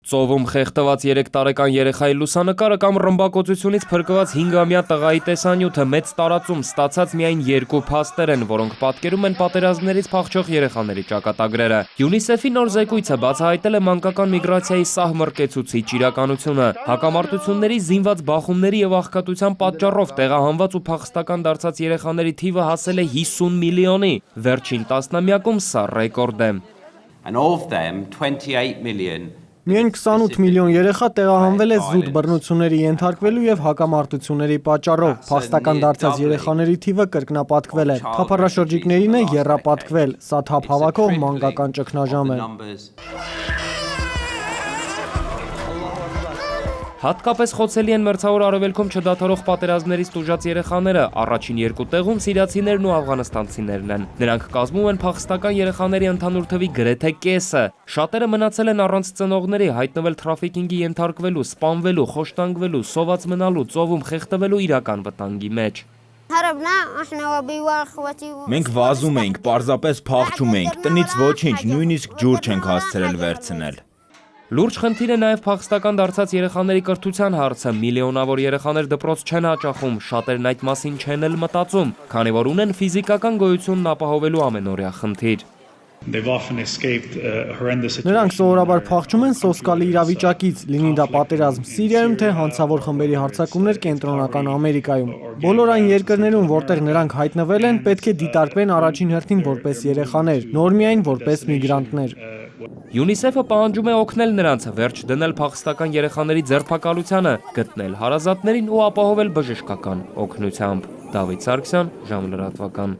Ծովում խեղդված 3 տարեկան երեխայի լուսանկարը կամ ռմբակոծությունից փրկված 5-ամյա տղայի տեսանյութը մեծ տարածում ստացած միայն 2 փաստեր են, որոնք պատկերում են պատերազմներից փախչող երեխաների ճակատագրերը։ ՅՈՒՆԻՍԵՖ-ի նոր զեկույցը բացահայտել է մանկական միգրացիայի սահմռկեցուցիչ իրականությունը։ Հակամարտությունների, զինված բախումների եւ աղքատության պատճառով տեղահանված ու փախստական դարձած երեխաների թիվը հասել է 50 միլիոնի։ Վերջին տասնամյակում սա ռեկորդ է։ Միայն 28 միլիոն երեխա տեղահանվել է զուտ բռնությունների ենթարկվելու եւ հակամարտությունների պատճառով։ Փախստական դարձած երեխաների թիվը կրկնապատկվել է։ Թափառաշրջիկներին է եռապատկվել։ Սա թափ հավաքող մանկական ճգնաժամ է։ Հատկապես խոցելի են մերձավոր արևելքում չդադարող պատերազմներից տուժած երեխաները, առաջին 2 տեղում սիրիացիներն ու աֆղանստանցիներն են։ Նրանք կազմում են փախստական երեխաների ընդհանուր թվի գրեթե կեսը։ Շատերը մնացել են առանց ծնողների, հայտնվել թրաֆիքինգի ենթարկվելու, սպանվելու, խոշտանգվելու, սոված մնալու, ծովում խեղդվելու իրական վտանգի մեջ։ Մենք վազում էինք, պարզապես փախչում էինք, տնից ոչինչ, նույնիսկ ջուր չենք հասցրել վերցնել։ Լուրջ խնդիր է նաև փախստական դարձած երեխաների կրթության հարցը։ Միլիոնավոր երեխաներ դպրոց չեն հաճախում, շատերն այդ մասին չեն էլ մտածում, քանի որ ունեն ֆիզիկական գոյությունն ապահովելու ամենօրյա խնդիր։ Նրանք սովորաբար փախչում են սոսկալի իրավիճակից, լինի դա պատերազմ Սիրիայում, թե հանցավոր խմբերի հարձակումներ Կենտրոնական Ամերիկայում։ Բոլոր այն երկրներում, որտեղ նրանք հայտնվել են, պետք է դիտարկվեն առաջին հերթին որպես երեխաներ, նոր միայն որպես միգրանտներ։ ՅՈՒՆԻՍԵՖ-ը պահանջում է օգնել նրանց, վերջ դնել փախստական երեխաների ձերբակալությանը, գտնել հարազատներին ու ապահովել բժշկական օգնությամբ։ Դավիթ Սարգսյան, ժամլրատվական։